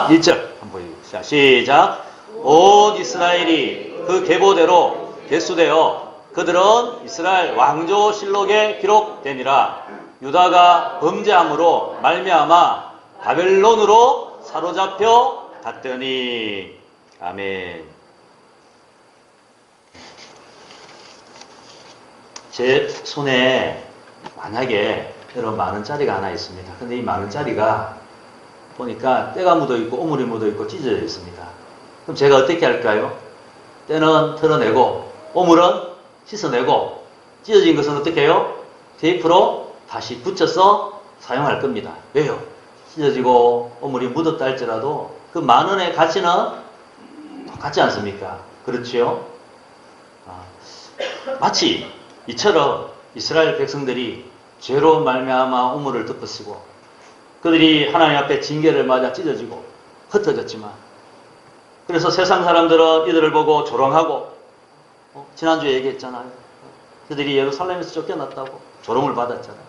1절 한번 보여주세요. 시작. 온 이스라엘이 그 계보대로 계수되어 그들은 이스라엘 왕조실록에 기록되니라. 유다가 범죄함으로 말미암아 바벨론으로 사로잡혀 갔더니. 아멘. 제 손에 만약에 여러분 10,000원짜리가 하나 있습니다. 근데 이 10,000원짜리가 보니까 때가 묻어있고 오물이 묻어있고 찢어져 있습니다. 그럼 제가 어떻게 할까요? 때는 털어내고 오물은 씻어내고 찢어진 것은 어떻게 해요? 테이프로 다시 붙여서 사용할 겁니다. 왜요? 찢어지고 오물이 묻었다 할지라도 그 10,000원의 가치는 똑같지 않습니까? 그렇지요? 마치 이처럼 이스라엘 백성들이 죄로 말미암아 오물을 덮으시고 그들이 하나님 앞에 징계를 맞아 찢어지고 흩어졌지만, 그래서 세상 사람들은 이들을 보고 조롱하고, 지난주에 얘기했잖아요. 그들이 예루살렘에서 쫓겨났다고 조롱을 받았잖아요.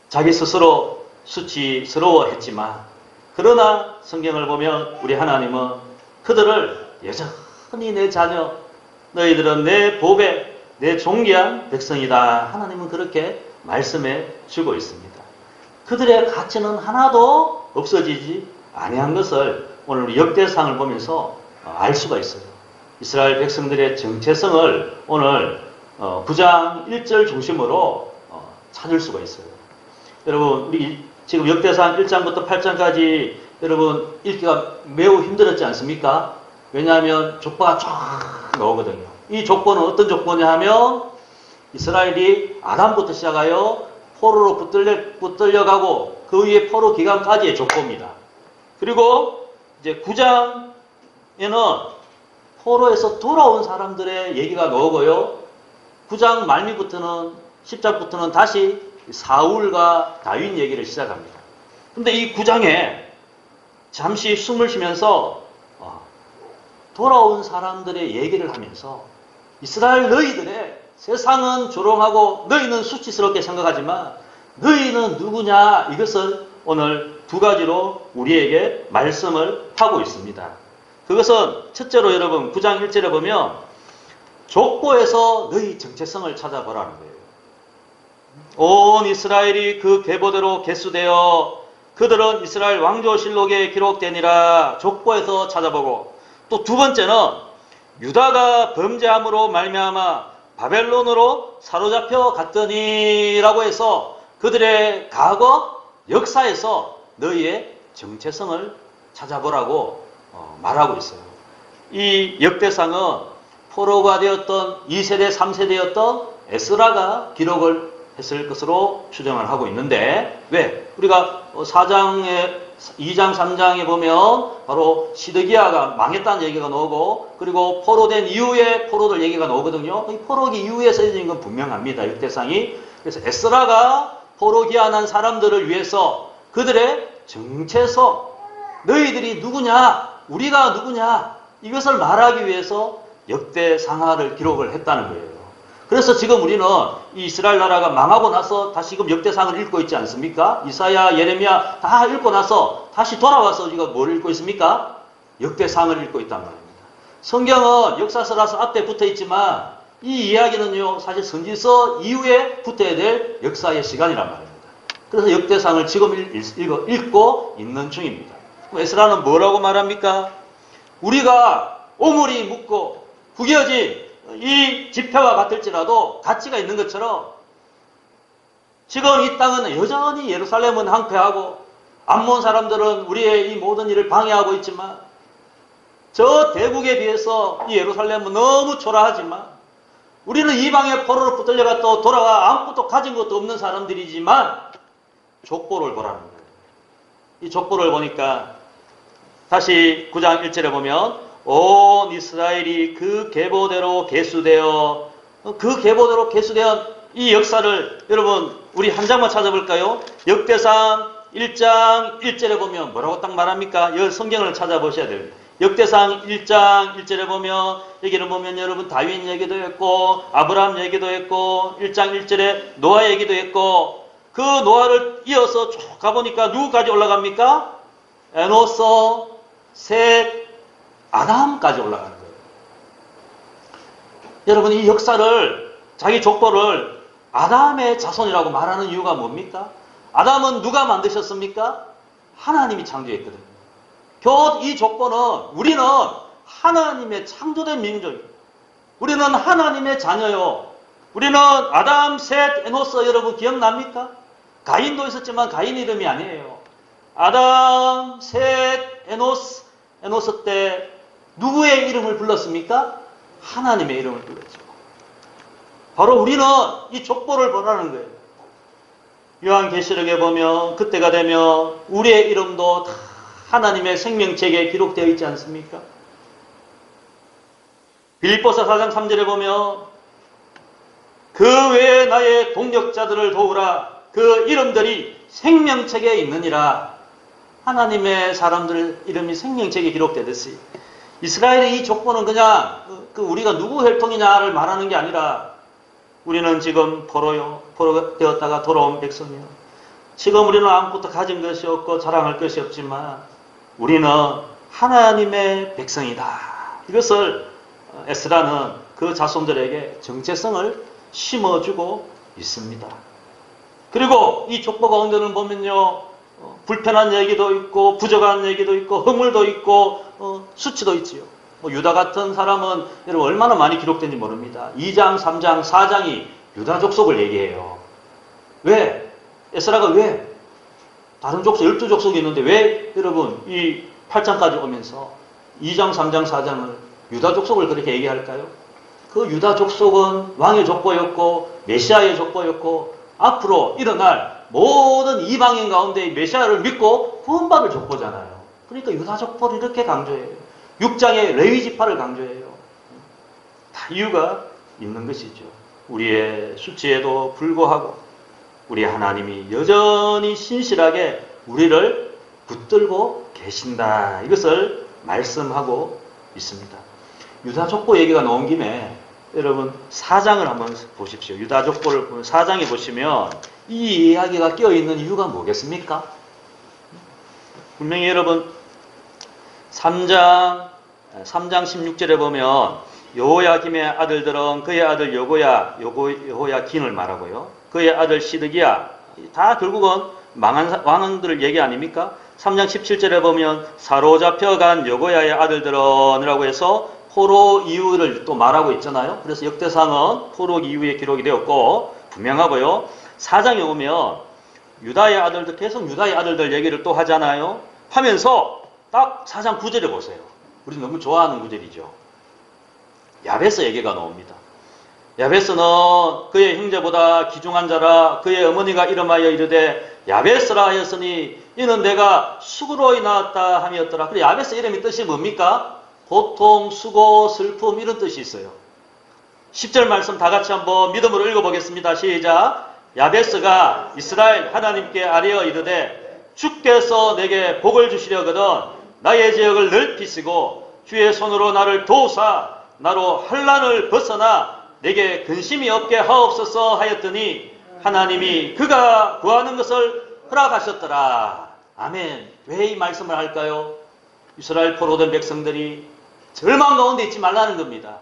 자기 스스로 수치스러워했지만, 그러나 성경을 보면 우리 하나님은 그들을 여전히 내 자녀, 너희들은 내 보배, 내 존귀한 백성이다. 하나님은 그렇게 말씀해 주고 있습니다. 그들의 가치는 하나도 없어지지 아니한 것을 오늘 우리 역대상을 보면서 알 수가 있어요. 이스라엘 백성들의 정체성을 오늘 9장 1절 중심으로 찾을 수가 있어요. 여러분, 우리 지금 역대상 1장부터 8장까지 여러분 읽기가 매우 힘들었지 않습니까? 왜냐하면 족보가 쫙 나오거든요. 이 족보는 어떤 족보냐 하면 이스라엘이 아담부터 시작하여 포로로 붙들려가고 그 위에 포로 기간까지의 족보입니다. 그리고 이제 9장에는 포로에서 돌아온 사람들의 얘기가 나오고요. 9장 말미부터는 10장부터는 다시 사울과 다윗 얘기를 시작합니다. 근데 이 9장에 잠시 숨을 쉬면서 돌아온 사람들의 얘기를 하면서 이스라엘 너희들의 세상은 조롱하고 너희는 수치스럽게 생각하지만 너희는 누구냐, 이것을 오늘 두 가지로 우리에게 말씀을 하고 있습니다. 그것은 첫째로 여러분 9장 1절에 보면 족보에서 너희 정체성을 찾아보라는 거예요. 온 이스라엘이 그 계보대로 계수되어 그들은 이스라엘 왕조실록에 기록되니라. 족보에서 찾아보고, 또 두 번째는 유다가 범죄함으로 말미암아 바벨론으로 사로잡혀 갔더니 라고 해서 그들의 과거 역사에서 너희의 정체성을 찾아보라고 말하고 있어요. 이 역대상은 포로가 되었던 2세대 3세대였던 에스라가 기록을 했을 것으로 추정을 하고 있는데, 왜? 우리가 2장 3장에 보면 바로 시드기야가 망했다는 얘기가 나오고, 그리고 포로된 이후에 포로들 얘기가 나오거든요. 이 포로기 이후에 써진 건 분명합니다. 역대상이. 그래서 에스라가 포로 귀환한 사람들을 위해서 그들의 정체성, 너희들이 누구냐, 우리가 누구냐, 이것을 말하기 위해서 역대상하를 기록을 했다는 거예요. 그래서 지금 우리는 이 이스라엘 나라가 망하고 나서 다시 지금 역대상을 읽고 있지 않습니까? 이사야, 예레미야 다 읽고 나서 다시 돌아와서 우리가 뭘 읽고 있습니까? 역대상을 읽고 있단 말입니다. 성경은 역사서라서 앞에 붙어 있지만 이 이야기는요, 사실 선지서 이후에 붙어야 될 역사의 시간이란 말입니다. 그래서 역대상을 지금 읽고 있는 중입니다. 에스라는 뭐라고 말합니까? 우리가 오물이 묻고 구겨진 이 지폐와 같을지라도 가치가 있는 것처럼 지금 이 땅은 여전히 예루살렘은 황폐하고 암몬 사람들은 우리의 이 모든 일을 방해하고 있지만, 저 대국에 비해서 이 예루살렘은 너무 초라하지만 우리는 이방의 포로로 붙들려가 또 돌아와 아무것도 가진 것도 없는 사람들이지만 족보를 보라는 거예요. 이 족보를 보니까 다시 9장 1절에 보면 온 이스라엘이 그 계보대로 계수되어, 그 계보대로 계수된 이 역사를 여러분 우리 한 장만 찾아볼까요? 역대상 1장 1절에 보면 뭐라고 딱 말합니까? 이 성경을 찾아보셔야 돼요. 역대상 1장 1절에 보면 여기는 보면 여러분 다윗 얘기도 했고 아브라함 얘기도 했고 1장 1절에 노아 얘기도 했고, 그 노아를 이어서 쭉 가보니까 누구까지 올라갑니까? 에노스, 셋, 아담까지 올라가는 거예요. 여러분, 이 역사를, 자기 족보를 아담의 자손이라고 말하는 이유가 뭡니까? 아담은 누가 만드셨습니까? 하나님이 창조했거든요. 곧 이 족보는 우리는 하나님의 창조된 민족이에요. 우리는 하나님의 자녀요. 우리는 아담, 셋, 에노스 여러분 기억납니까? 가인도 있었지만 가인 이름이 아니에요. 아담, 셋, 에노스 때 누구의 이름을 불렀습니까? 하나님의 이름을 불렀죠. 바로 우리는 이 족보를 보라는 거예요. 요한계시록에 보면 그때가 되면 우리의 이름도 다 하나님의 생명책에 기록되어 있지 않습니까? 빌립보서 4장 3절에 보면 그 외에 나의 동역자들을 도우라 그 이름들이 생명책에 있느니라. 하나님의 사람들 이름이 생명책에 기록되듯이 이스라엘의 이 족보는 그냥 우리가 누구 혈통이냐를 말하는 게 아니라 우리는 지금 포로 되었다가 돌아온 백성이요. 지금 우리는 아무것도 가진 것이 없고 자랑할 것이 없지만 우리는 하나님의 백성이다. 이것을 에스라는 그 자손들에게 정체성을 심어주고 있습니다. 그리고 이 족보 가운데는 보면요, 불편한 얘기도 있고 부족한 얘기도 있고 허물도 있고 수치도 있지요. 유다 같은 사람은 여러분 얼마나 많이 기록된지 모릅니다. 2장, 3장, 4장이 유다 족속을 얘기해요. 왜? 에스라가 왜? 다른 족속, 12족속이 있는데 왜 여러분 이 8장까지 오면서 2장, 3장, 4장을 유다 족속을 그렇게 얘기할까요? 그 유다 족속은 왕의 족보였고 메시아의 족보였고 앞으로 일어날 모든 이방인 가운데 메시아를 믿고 구원받을 족보잖아요. 그러니까 유다 족보를 이렇게 강조해요. 6장의 레위 지파를 강조해요. 다 이유가 있는 것이죠. 우리의 수치에도 불구하고 우리 하나님이 여전히 신실하게 우리를 붙들고 계신다. 이것을 말씀하고 있습니다. 유다 족보 얘기가 나온 김에 여러분 4장을 한번 보십시오. 유다 족보를 4장에 보시면 이 이야기가 끼어있는 이유가 뭐겠습니까? 분명히 여러분 3장 16절에 보면 여호야김의 아들들은 그의 아들 여호야긴을 말하고요. 그의 아들 시드기야 다 결국은 망한 왕들을 얘기 아닙니까? 3장 17절에 보면 사로잡혀간 여호야의 아들들은 이라고 해서 포로 이후를 또 말하고 있잖아요. 그래서 역대상은 포로 이후에 기록이 되었고 분명하고요. 4장에 오면 유다의 아들들 계속 유다의 아들들 얘기를 또 하잖아요. 하면서 딱 4장 9절에 보세요. 우리 너무 좋아하는 구절이죠. 야베스 얘기가 나옵니다. 야베스는 그의 형제보다 귀중한 자라 그의 어머니가 이름하여 이르되 야베스라 하였으니 이는 내가 수고로 인하였다 함이었더라. 그래 야베스 이름의 뜻이 뭡니까? 고통, 수고, 슬픔 이런 뜻이 있어요. 10절 말씀 다 같이 한번 믿음으로 읽어보겠습니다. 시작. 야베스가 이스라엘 하나님께 아뢰어 이르되 주께서 내게 복을 주시려거든 나의 지역을 넓히시고 주의 손으로 나를 도우사 나로 환난을 벗어나 내게 근심이 없게 하옵소서 하였더니 하나님이 그가 구하는 것을 허락하셨더라. 아멘. 왜 이 말씀을 할까요? 이스라엘 포로된 백성들이 절망 가운데 있지 말라는 겁니다.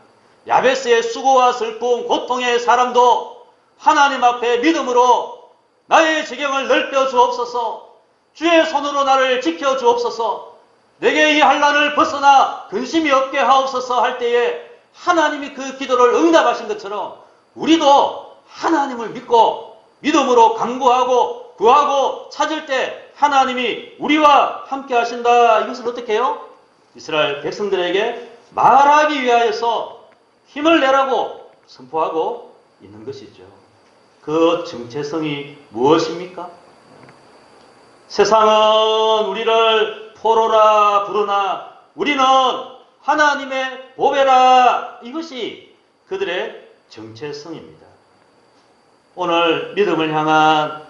야베스의 수고와 슬픔, 고통의 사람도 하나님 앞에 믿음으로 나의 지경을 넓혀 주옵소서, 주의 손으로 나를 지켜 주옵소서, 내게 이 환난을 벗어나 근심이 없게 하옵소서 할 때에 하나님이 그 기도를 응답하신 것처럼 우리도 하나님을 믿고 믿음으로 간구하고 구하고 찾을 때 하나님이 우리와 함께 하신다. 이것을 어떻게 해요? 이스라엘 백성들에게 말하기 위하여서 힘을 내라고 선포하고 있는 것이죠. 그 정체성이 무엇입니까? 세상은 우리를 포로라 부르나 우리는 하나님의 보배라. 이것이 그들의 정체성입니다. 오늘 믿음을 향한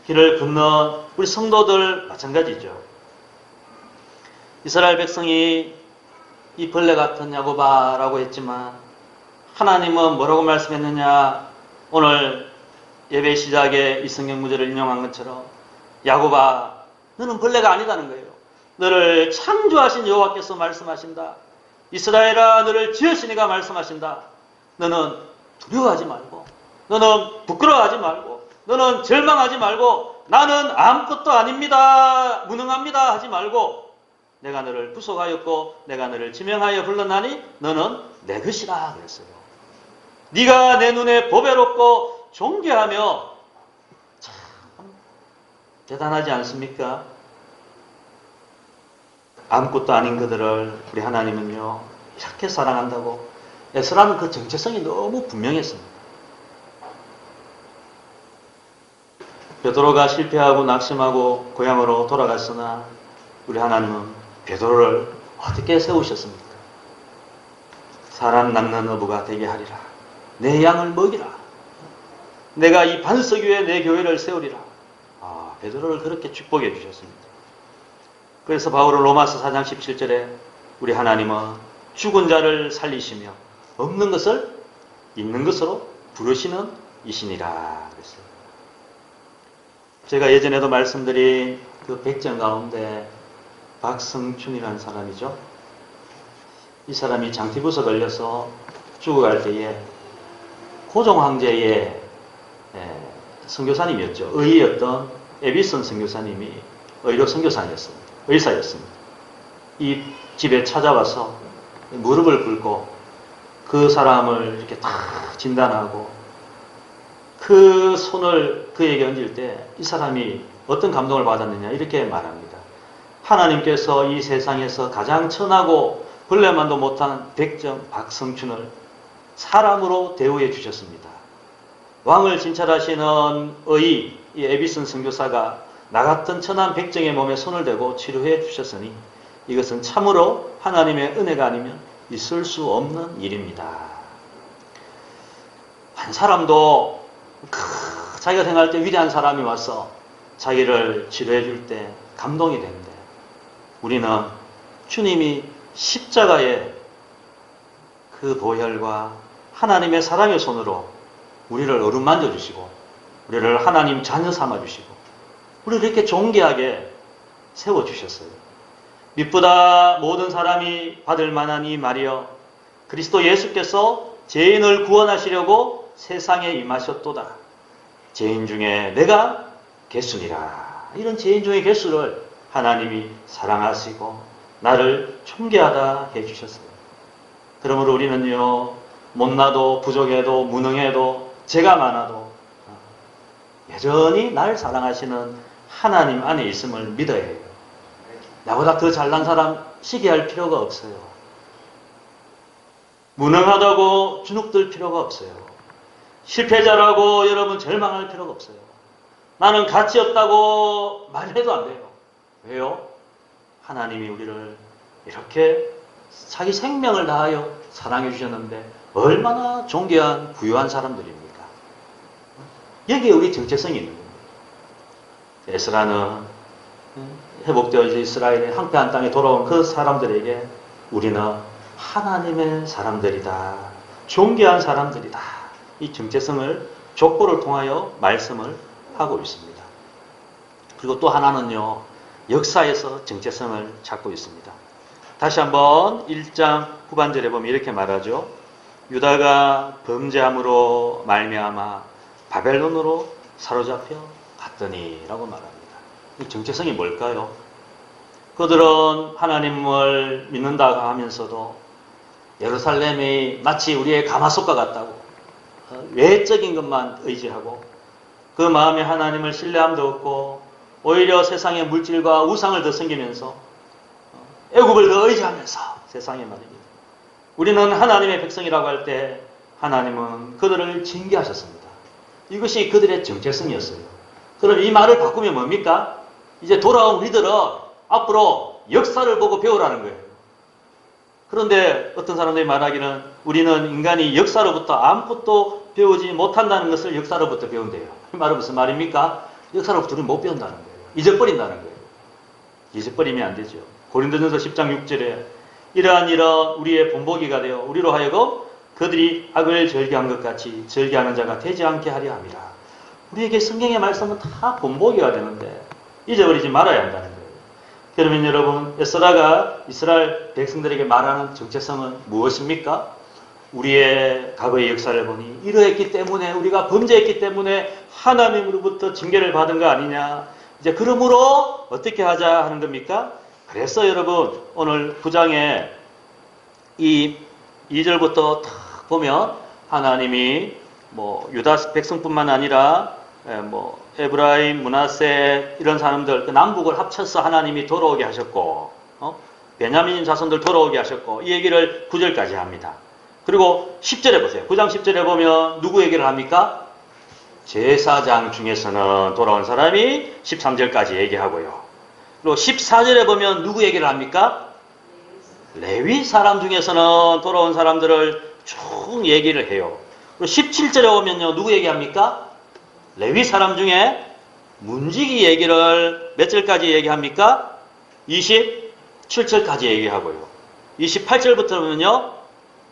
길을 걷는 우리 성도들 마찬가지죠. 이스라엘 백성이 이 벌레 같은 야고바라고 했지만 하나님은 뭐라고 말씀했느냐? 오늘 예배 시작에 이 성경 구절을 인용한 것처럼 야고바 너는 벌레가 아니다는 거예요. 너를 창조하신 여호와께서 말씀하신다. 이스라엘아, 너를 지으신 이가 말씀하신다. 너는 두려워하지 말고, 너는 부끄러워하지 말고, 너는 절망하지 말고, 나는 아무것도 아닙니다, 무능합니다 하지 말고, 내가 너를 부속하였고 내가 너를 지명하여 불렀나니 너는 내 것이라 그랬어요. 네가 내 눈에 보배롭고 존귀하며. 참 대단하지 않습니까? 아무것도 아닌 그들을 우리 하나님은요 이렇게 사랑한다고. 에스라는 그 정체성이 너무 분명했습니다. 베드로가 실패하고 낙심하고 고향으로 돌아갔으나 우리 하나님은 베드로를 어떻게 세우셨습니까? 사람 낚는 어부가 되게 하리라. 내 양을 먹이라. 내가 이 반석 위에 내 교회를 세우리라. 베드로를 그렇게 축복해 주셨습니다. 그래서 바울은 로마서 4장 17절에 우리 하나님은 죽은 자를 살리시며 없는 것을 있는 것으로 부르시는 이시니라 그랬어요. 제가 예전에도 말씀드린 그 백정 가운데 박성춘이라는 사람이죠. 이 사람이 장티부서 걸려서 죽어갈 때에 고종 황제의 선교사님이었죠. 의였던 에비슨 선교사님이 의료 선교사였습니다. 의사였습니다. 이 집에 찾아와서 무릎을 꿇고 그 사람을 이렇게 다 진단하고 그 손을 그에게 얹을 때 이 사람이 어떤 감동을 받았느냐 이렇게 말합니다. 하나님께서 이 세상에서 가장 천하고 벌레만도 못한 백정 박성춘을 사람으로 대우해 주셨습니다. 왕을 진찰하시는 이 에비슨 선교사가 나 같은 천한 백정의 몸에 손을 대고 치료해 주셨으니 이것은 참으로 하나님의 은혜가 아니면 있을 수 없는 일입니다. 한 사람도 자기가 생각할 때 위대한 사람이 와서 자기를 치료해 줄 때 감동이 되는데 우리는 주님이 십자가의 그 보혈과 하나님의 사랑의 손으로 우리를 어루만져 주시고 우리를 하나님 자녀 삼아 주시고 우리를 이렇게 존귀하게 세워 주셨어요. 미쁘다 모든 사람이 받을 만한 이 말이여 그리스도 예수께서 죄인을 구원하시려고 세상에 임하셨도다. 죄인 중에 내가 개수니라. 이런 죄인 중에 개수를 하나님이 사랑하시고 나를 존귀하다 해주셨어요. 그러므로 우리는요 못나도 부족해도 무능해도 죄가 많아도 여전히 날 사랑하시는 하나님 안에 있음을 믿어야 해요. 나보다 더 잘난 사람 시기할 필요가 없어요. 무능하다고 주눅들 필요가 없어요. 실패자라고 여러분 절망할 필요가 없어요. 나는 가치 없다고 말해도 안 돼요. 왜요? 하나님이 우리를 이렇게 자기 생명을 다하여 사랑해 주셨는데 얼마나 존귀한 부유한 사람들입니까? 여기에 우리 정체성이 있는 겁니다. 에스라는 회복되어 이스라엘의 황폐한 땅에 돌아온 그 사람들에게 우리는 하나님의 사람들이다. 존귀한 사람들이다. 이 정체성을 족보를 통하여 말씀을 하고 있습니다. 그리고 또 하나는요. 역사에서 정체성을 찾고 있습니다. 다시 한번 1장 후반절에 보면 이렇게 말하죠. 유다가 범죄함으로 말미암아 바벨론으로 사로잡혀 갔더니 라고 말합니다. 이 정체성이 뭘까요? 그들은 하나님을 믿는다고 하면서도 예루살렘이 마치 우리의 가마솥과 같다고 외적인 것만 의지하고 그 마음에 하나님을 신뢰함도 없고 오히려 세상의 물질과 우상을 더 섬기면서 애굽을 더 의지하면서 세상에 말입니다. 우리는 하나님의 백성이라고 할 때 하나님은 그들을 징계하셨습니다. 이것이 그들의 정체성이었어요. 그럼 이 말을 바꾸면 뭡니까? 이제 돌아온 우리들은 앞으로 역사를 보고 배우라는 거예요. 그런데 어떤 사람들이 말하기는 우리는 인간이 역사로부터 아무것도 배우지 못한다는 것을 역사로부터 배운대요. 이 말은 무슨 말입니까? 역사로부터 우리는 못 배운다는 거예요. 잊어버린다는 거예요. 잊어버리면 안 되죠. 고린도전서 10장 6절에 이러한 일은 우리의 본보기가 되어 우리로 하여금 그들이 악을 절개한 것 같이 절개하는 자가 되지 않게 하려 함이라. 우리에게 성경의 말씀은 다 본보기가 되는데 잊어버리지 말아야 한다는 거예요. 그러면 여러분, 에스라가 이스라엘 백성들에게 말하는 정체성은 무엇입니까? 우리의 과거의 역사를 보니 이러했기 때문에, 우리가 범죄했기 때문에 하나님으로부터 징계를 받은 거 아니냐. 이제 그러므로 어떻게 하자 하는 겁니까? 그래서 여러분, 오늘 9장에 이 2절부터 탁 보면 하나님이 유다 백성뿐만 아니라 에브라임, 므낫세 이런 사람들, 그 남북을 합쳐서 하나님이 돌아오게 하셨고, 베냐민 자손들 돌아오게 하셨고, 이 얘기를 9절까지 합니다. 그리고 10절에 보세요. 9장 10절에 보면 누구 얘기를 합니까? 제사장 중에서는 돌아온 사람이 13절까지 얘기하고요. 그리고 14절에 보면 누구 얘기를 합니까? 레위 사람 중에서는 돌아온 사람들을 쭉 얘기를 해요. 그리고 17절에 오면요, 누구 얘기합니까? 레위 사람 중에 문지기 얘기를 몇 절까지 얘기합니까? 27절까지 얘기하고요. 28절부터 보면요,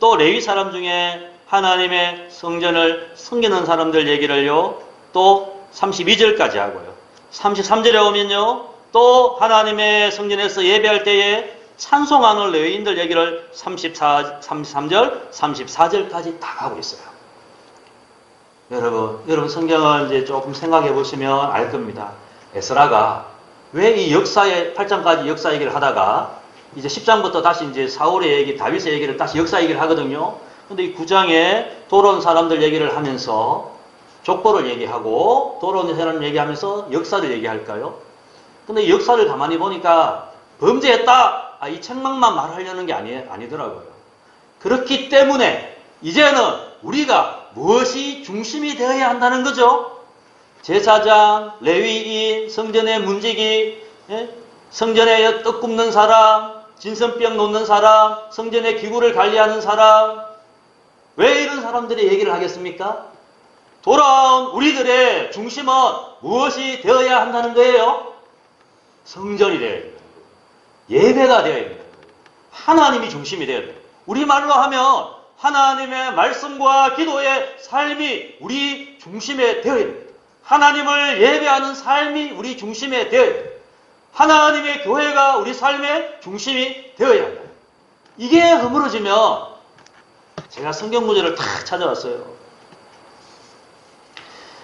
또 레위 사람 중에 하나님의 성전을 섬기는 사람들 얘기를요, 또 32절까지 하고요. 33절에 오면요, 또 하나님의 성전에서 예배할 때에 찬송하는 레위인들 얘기를 33절, 34절까지 다 하고 있어요. 여러분 성경을 이제 조금 생각해 보시면 알 겁니다. 에스라가 왜 이 역사의 8장까지 역사 얘기를 하다가 이제 10장부터 다시 이제 사울의 얘기, 다윗의 얘기를 다시 역사 얘기를 하거든요. 근데 이 9장에 돌아온 사람들 얘기를 하면서 족보를 얘기하고 돌아온 사람 얘기하면서 역사를 얘기할까요? 근데 이 역사를 가만히 보니까 범죄했다! 이 책망만 말하려는 게 아니더라고요. 그렇기 때문에 이제는 우리가 무엇이 중심이 되어야 한다는 거죠? 제사장, 레위인, 성전의 문지기, 성전에 떡 굽는 사람, 진선병 놓는 사람, 성전의 기구를 관리하는 사람, 왜 이런 사람들의 얘기를 하겠습니까? 돌아온 우리들의 중심은 무엇이 되어야 한다는 거예요? 성전이 되어야 된다. 예배가 되어야 된다. 하나님이 중심이 되어야 된다. 우리말로 하면 하나님의 말씀과 기도의 삶이 우리 중심에 되어야 된다. 하나님을 예배하는 삶이 우리 중심에 되어야 된다. 하나님의 교회가 우리 삶의 중심이 되어야 한다. 이게 허물어지면, 제가 성경 구절을 탁 찾아왔어요.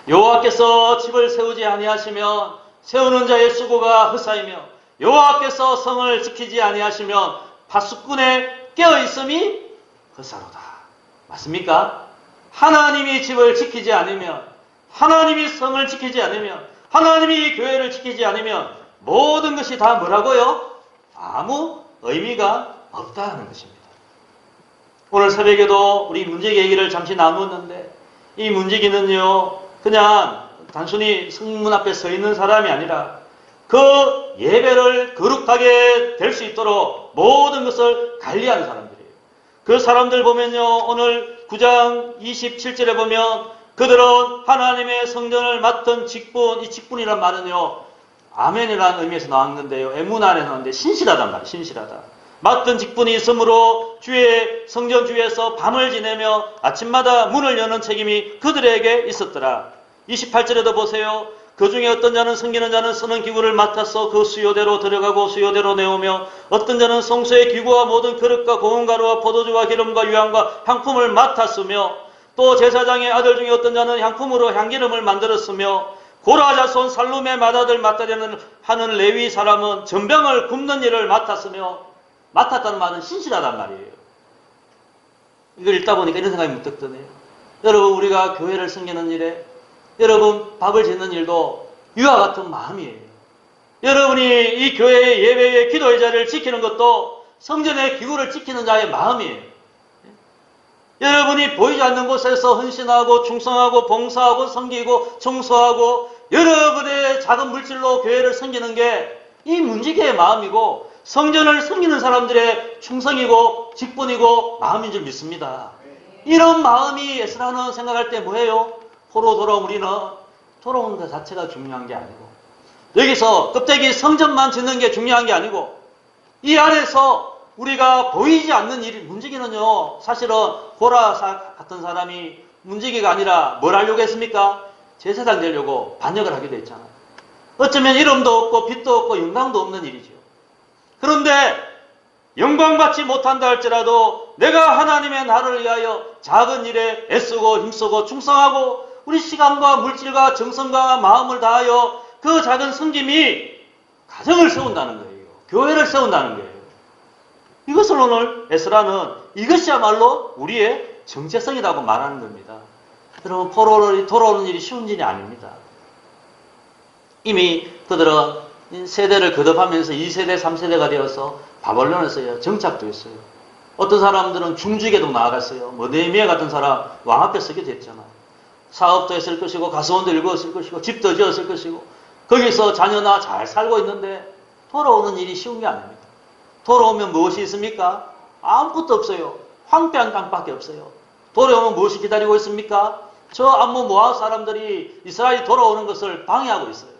여호와께서 집을 세우지 아니하시면 세우는 자의 수고가 헛사이며 여호와께서 성을 지키지 아니하시면 파수꾼의 깨어있음이 헛사로다. 맞습니까? 하나님이 집을 지키지 않으면, 하나님이 성을 지키지 않으면, 하나님이 교회를 지키지 않으면 모든 것이 다 뭐라고요? 아무 의미가 없다는 것입니다. 오늘 새벽에도 우리 문지기 얘기를 잠시 나누었는데, 이 문지기는요, 그냥 단순히 성문 앞에 서 있는 사람이 아니라 그 예배를 거룩하게 될 수 있도록 모든 것을 관리하는 사람들이에요. 그 사람들 보면요, 오늘 9장 27절에 보면 그들은 하나님의 성전을 맡은 직분, 이 직분이란 말은요, 아멘이라는 의미에서 나왔는데요, 에무나에 나왔는데 신실하단 말이에요. 신실하다. 맡은 직분이 있으므로 주의 성전 주에서 밤을 지내며 아침마다 문을 여는 책임이 그들에게 있었더라. 28절에도 보세요. 그 중에 어떤 자는 섬기는 자는 쓰는 기구를 맡아서 그 수요대로 들어가고 수요대로 내오며, 어떤 자는 성소의 기구와 모든 그릇과 고운 가루와 포도주와 기름과 유향과 향품을 맡았으며, 또 제사장의 아들 중에 어떤 자는 향품으로 향기름을 만들었으며, 고라 자손 살룸의 맏아들 마따냐는 하는 레위 사람은 전병을 굽는 일을 맡았으며, 맡았다는 말은 신실하단 말이에요. 이걸 읽다 보니까 이런 생각이 문득 드네요. 여러분, 우리가 교회를 섬기는 일에, 여러분 밥을 짓는 일도 이와 같은 마음이에요. 여러분이 이 교회의 예배의 기도의 자리를 지키는 것도 성전의 기구를 지키는 자의 마음이에요. 여러분이 보이지 않는 곳에서 헌신하고 충성하고 봉사하고 섬기고 청소하고 여러분의 작은 물질로 교회를 섬기는 게 이 문지기의 마음이고, 성전을 섬기는 사람들의 충성이고 직분이고 마음인 줄 믿습니다. 이런 마음이 에스라는 생각할 때 뭐예요? 포로 돌아온 우리는 돌아오는 것 자체가 중요한 게 아니고, 여기서 껍데기 성전만 짓는 게 중요한 게 아니고, 이 안에서 우리가 보이지 않는 일, 문지기는요, 사실은 고라 같은 사람이 문지기가 아니라 뭘 하려고 했습니까? 제사장 되려고 반역을 하기도 했잖아요. 어쩌면 이름도 없고 빛도 없고 영광도 없는 일이죠. 그런데 영광받지 못한다 할지라도 내가 하나님의 나라를 위하여 작은 일에 애쓰고 힘쓰고 충성하고 우리 시간과 물질과 정성과 마음을 다하여 그 작은 섬김이 가정을 세운다는 거예요. 교회를 세운다는 거예요. 이것을 오늘 에스라는 이것이야말로 우리의 정체성이라고 말하는 겁니다. 여러분, 포로로 돌아오는 일이 쉬운 일이 아닙니다. 이미 그들은 세대를 거듭하면서 2세대, 3세대가 되어서 바벨론에서 정착도 했어요. 어떤 사람들은 중직에도 나아갔어요. 뭐 느헤미야 같은 사람 왕 앞에 서게 됐잖아요. 사업도 했을 것이고 가수원도 읽었을 것이고 집도 지었을 것이고 거기서 자녀나 잘 살고 있는데 돌아오는 일이 쉬운 게 아닙니다. 돌아오면 무엇이 있습니까? 아무것도 없어요. 황폐한 땅밖에 없어요. 돌아오면 무엇이 기다리고 있습니까? 저 암몬 모압 사람들이 이스라엘이 돌아오는 것을 방해하고 있어요.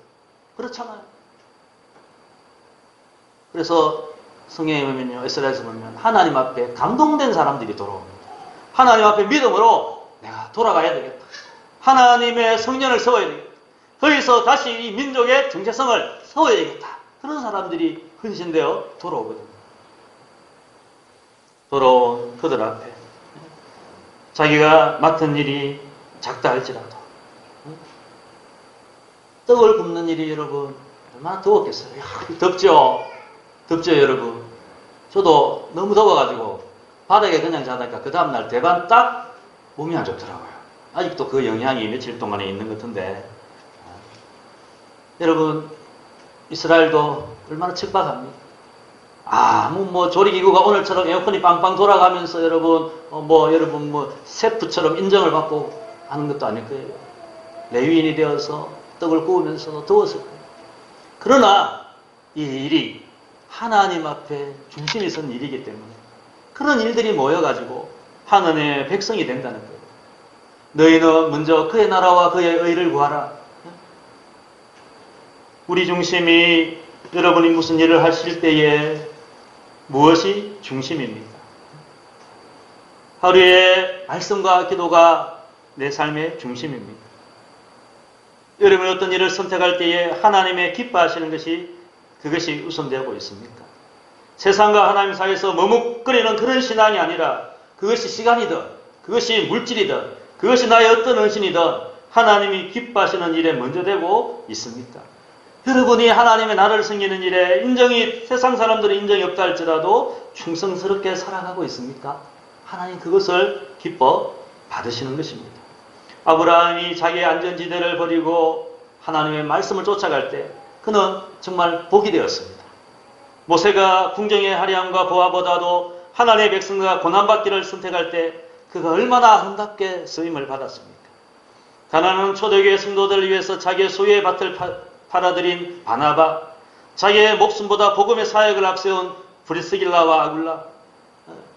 그렇잖아요. 그래서 성경에 보면요, 에스라에서 보면 하나님 앞에 감동된 사람들이 돌아옵니다. 하나님 앞에 믿음으로 내가 돌아가야 되겠다. 하나님의 성전을 세워야 되겠다. 거기서 다시 이 민족의 정체성을 세워야겠다. 그런 사람들이 헌신되어 돌아오거든요. 돌아온 그들 앞에 자기가 맡은 일이 작다 할지라도 떡을 굽는 일이 여러분 얼마나 더웠겠어요. 덥죠? 덥죠 여러분? 저도 너무 더워가지고 바닥에 그냥 자다니까 그 다음날 대반 딱 몸이 안 좋더라고요. 아직도 그 영향이 며칠 동안에 있는 것 같은데 여러분 이스라엘도 얼마나 척박합니까? 뭐 조리기구가 오늘처럼 에어컨이 빵빵 돌아가면서 여러분 셰프처럼 인정을 받고 하는 것도 아닐 거예요. 레위인이 되어서 떡을 구우면서 더웠을 거예요. 그러나 이 일이 하나님 앞에 중심이 선 일이기 때문에 그런 일들이 모여가지고 하나님의 백성이 된다는 거예요. 너희는 먼저 그의 나라와 그의 의를 구하라. 우리 중심이 여러분이 무슨 일을 하실 때에 무엇이 중심입니까? 하루의 말씀과 기도가 내 삶의 중심입니다. 여러분이 어떤 일을 선택할 때에 하나님의 기뻐하시는 것이 그것이 우선되고 있습니까? 세상과 하나님 사이에서 머뭇거리는 그런 신앙이 아니라 그것이 시간이든 그것이 물질이든 그것이 나의 어떤 헌신이든 하나님이 기뻐하시는 일에 먼저 되고 있습니까? 여러분이 하나님의 나라를 섬기는 일에 세상 사람들의 인정이 없다 할지라도 충성스럽게 살아가고 있습니까? 하나님 그것을 기뻐 받으시는 것입니다. 아브라함이 자기의 안전지대를 버리고 하나님의 말씀을 쫓아갈 때 그는 정말 복이 되었습니다. 모세가 궁정의 화려함과 보화보다도 하나님의 백성과 고난받기를 선택할 때 그가 얼마나 아름답게 쓰임을 받았습니까? 가나안 초대교회 성도들을 위해서 자기의 소유의 밭을 팔아들인 바나바, 자기의 목숨보다 복음의 사역을 앞세운 브리스길라와 아굴라,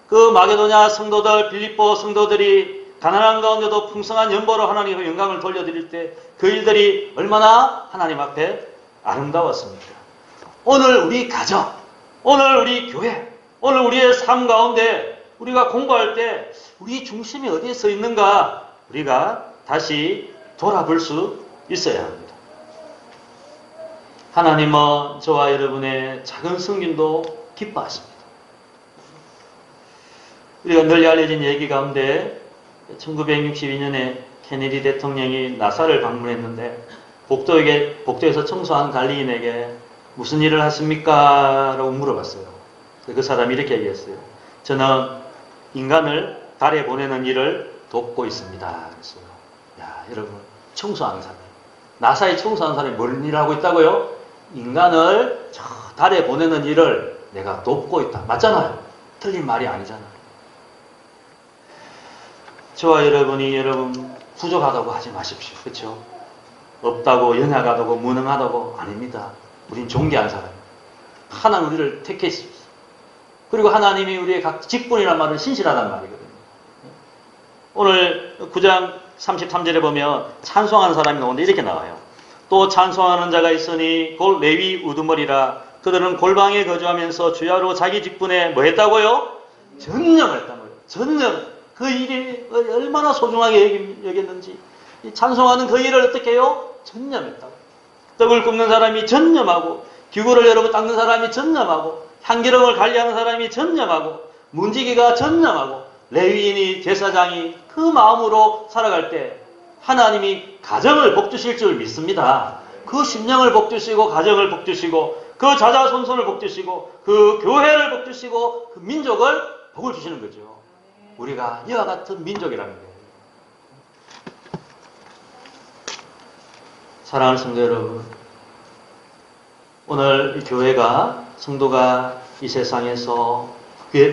그 마게도냐 성도들, 빌립보 성도들이 가난한 가운데도 풍성한 연보로 하나님의 영광을 돌려드릴 때 그 일들이 얼마나 하나님 앞에 아름다웠습니까? 오늘 우리 가정, 오늘 우리 교회, 오늘 우리의 삶 가운데 우리가 공부할 때 우리 중심이 어디에 서 있는가 우리가 다시 돌아볼 수 있어야 합니다. 하나님은 저와 여러분의 작은 성김도 기뻐하십니다. 우리가 널리 알려진 얘기 가운데 1962년에 케네디 대통령이 나사를 방문했는데 복도에서 청소한 관리인에게 무슨 일을 하십니까? 라고 물어봤어요. 그 사람이 이렇게 얘기했어요. 저는 인간을 달에 보내는 일을 돕고 있습니다. 그랬어요. 야, 여러분, 청소하는 사람. 나사에 청소하는 사람이 뭘 일을 하고 있다고요? 인간을 저 달에 보내는 일을 내가 돕고 있다. 맞잖아요. 틀린 말이 아니잖아요. 저와 여러분 부족하다고 하지 마십시오. 그렇죠? 없다고, 연약하다고, 무능하다고 아닙니다. 우린 존귀한 사람입니다. 하나님 우리를 택했습니다. 그리고 하나님이 우리의 각 직분이란 말은 신실하단 말이거든요. 오늘 9장 33절에 보면 찬송하는 사람이 나오는데 이렇게 나와요. 또 찬송하는 자가 있으니 곧 레위 우두머리라. 그들은 골방에 거주하면서 주야로 자기 직분에 뭐 했다고요? 전념을 했단 말이에요. 전념. 그 일이 얼마나 소중하게 여겼는지. 이 찬송하는 그 일을 어떻게 해요? 전념했다고. 떡을 굽는 사람이 전념하고, 기구를 여러분 닦는 사람이 전념하고, 한기름을 관리하는 사람이 전념하고 문지기가 전념하고 레위인이 제사장이 그 마음으로 살아갈 때 하나님이 가정을 복주실 줄 믿습니다. 그 심령을 복주시고 가정을 복주시고 그 자자손손을 복주시고 그 교회를 복주시고 그 민족을 복을 주시는 거죠. 우리가 이와 같은 민족이라는 거예요. 사랑하는 성도 여러분, 오늘 이 교회가 성도가 이 세상에서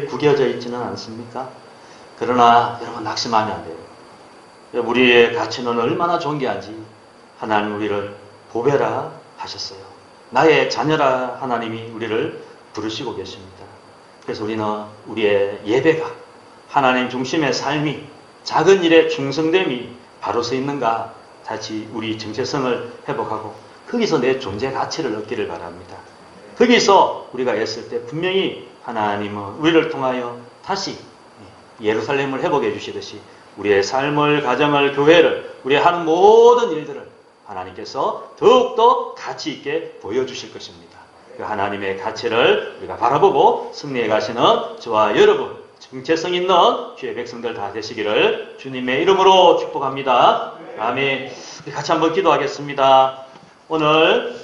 구겨져 있지는 않습니까? 그러나 여러분 낙심하면 안 돼요. 우리의 가치는 얼마나 존귀한지 하나님 우리를 보배라 하셨어요. 나의 자녀라 하나님이 우리를 부르시고 계십니다. 그래서 우리는 우리의 예배가 하나님 중심의 삶이 작은 일에 충성됨이 바로 서 있는가 다시 우리 정체성을 회복하고 거기서 내 존재 가치를 얻기를 바랍니다. 거기서 우리가 애쓸 때 분명히 하나님은 우리를 통하여 다시 예루살렘을 회복해 주시듯이 우리의 삶을, 가정을, 교회를, 우리의 하는 모든 일들을 하나님께서 더욱더 가치 있게 보여주실 것입니다. 그 하나님의 가치를 우리가 바라보고 승리해 가시는 저와 여러분, 정체성 있는 주의 백성들 다 되시기를 주님의 이름으로 축복합니다. 아멘. 우리 같이 한번 기도하겠습니다. 오늘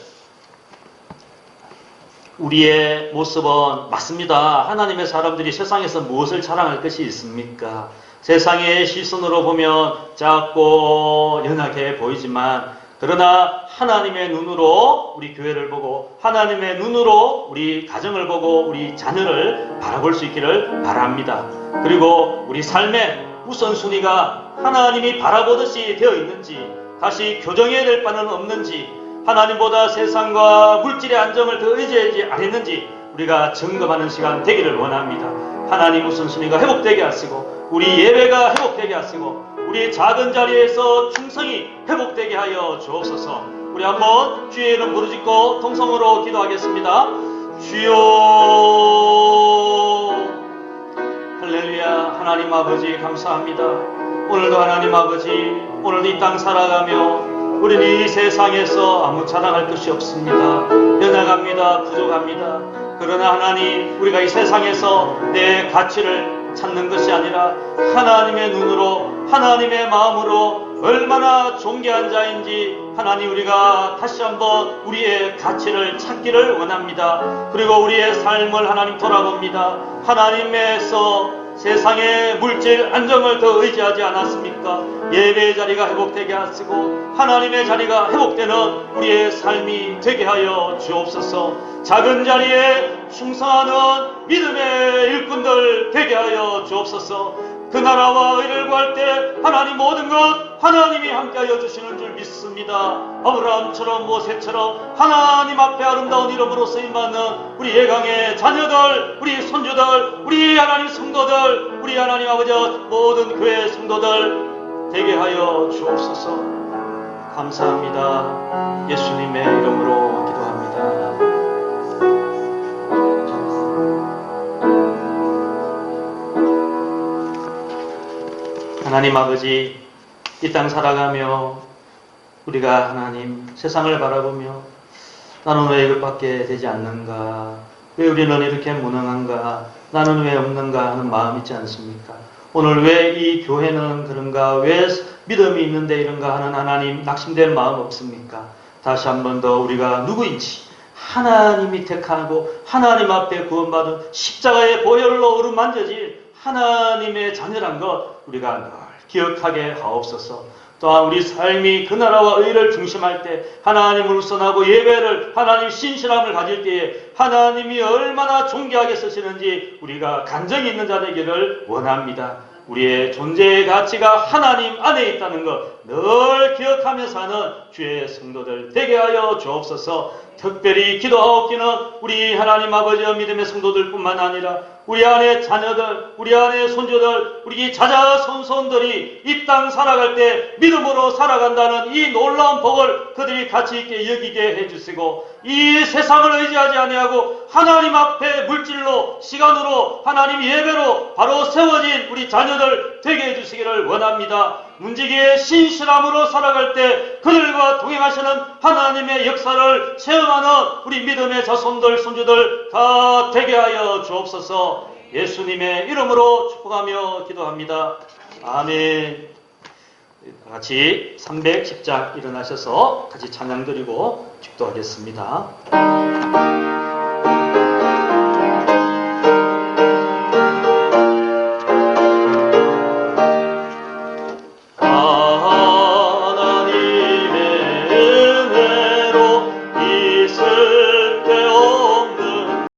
우리의 모습은 맞습니다. 하나님의 사람들이 세상에서 무엇을 자랑할 것이 있습니까? 세상의 시선으로 보면 작고 연약해 보이지만 그러나 하나님의 눈으로 우리 교회를 보고 하나님의 눈으로 우리 가정을 보고 우리 자녀를 바라볼 수 있기를 바랍니다. 그리고 우리 삶의 우선순위가 하나님이 바라보듯이 되어 있는지 다시 교정해야 될 바는 없는지 하나님보다 세상과 물질의 안정을 더 의지하지 않았는지 우리가 점검하는 시간 되기를 원합니다. 하나님 우선순위가 회복되게 하시고 우리 예배가 회복되게 하시고 우리 작은 자리에서 충성이 회복되게 하여 주옵소서. 우리 한번 주의 이름 부르짖고 통성으로 기도하겠습니다. 주여 할렐루야. 하나님 아버지 감사합니다. 오늘도 하나님 아버지 오늘도 이 땅 살아가며 우리는 이 세상에서 아무 자랑할 것이 없습니다. 연약합니다. 부족합니다. 그러나 하나님 우리가 이 세상에서 내 가치를 찾는 것이 아니라 하나님의 눈으로 하나님의 마음으로 얼마나 존귀한 자인지 하나님 우리가 다시 한번 우리의 가치를 찾기를 원합니다. 그리고 우리의 삶을 하나님 돌아봅니다. 하나님에서 세상의 물질 안정을 더 의지하지 않았습니까? 예배의 자리가 회복되게 하시고 하나님의 자리가 회복되는 우리의 삶이 되게 하여 주옵소서. 작은 자리에 충성하는 믿음의 일꾼들 되게 하여 주옵소서. 그 나라와 의를 구할 때 하나님 모든 것 하나님이 함께하여 주시는 줄 믿습니다. 아브라함처럼 모세처럼 하나님 앞에 아름다운 이름으로 쓰임받는 우리 예강의 자녀들, 우리 손주들, 우리 하나님 성도들, 우리 하나님 아버지 모든 교회 성도들 되게 하여 주옵소서. 감사합니다. 예수님의 이름으로 기도합니다. 하나님 아버지 이 땅 살아가며 우리가 하나님 세상을 바라보며 나는 왜 이것밖에 되지 않는가, 왜 우리는 이렇게 무능한가, 나는 왜 없는가 하는 마음 있지 않습니까? 오늘 왜 이 교회는 그런가, 왜 믿음이 있는데 이런가 하는 하나님 낙심될 마음 없습니까? 다시 한 번 더 우리가 누구인지 하나님이 택하고 하나님 앞에 구원받은 십자가의 보혈로 어루만져질 하나님의 자녀란 것 우리가 늘 기억하게 하옵소서. 또한 우리 삶이 그 나라와 의를 중심할 때 하나님을 우선하고 예배를 하나님 신실함을 가질 때에 하나님이 얼마나 존귀하게 쓰시는지 우리가 간정이 있는 자 되기를 원합니다. 우리의 존재의 가치가 하나님 안에 있다는 것 늘 기억하며 사는 주의 성도들 되게 하여 주옵소서. 특별히 기도하옵기는 우리 하나님 아버지의 믿음의 성도들뿐만 아니라 우리 안에 자녀들, 우리 안에 손주들, 우리 자자손손들이 이 땅 살아갈 때 믿음으로 살아간다는 이 놀라운 복을 그들이 가치 있게 여기게 해주시고 이 세상을 의지하지 아니하고 하나님 앞에 물질로 시간으로 하나님 예배로 바로 세워진 우리 자녀들 되게 해주시기를 원합니다. 문지기의 신실함으로 살아갈 때 그들과 동행하시는 하나님의 역사를 체험하는 우리 믿음의 자손들, 손주들 다 되게 하여 주옵소서. 예수님의 이름으로 축복하며 기도합니다. 아멘. 같이 310장 일어나셔서 같이 찬양 드리고 축도하겠습니다.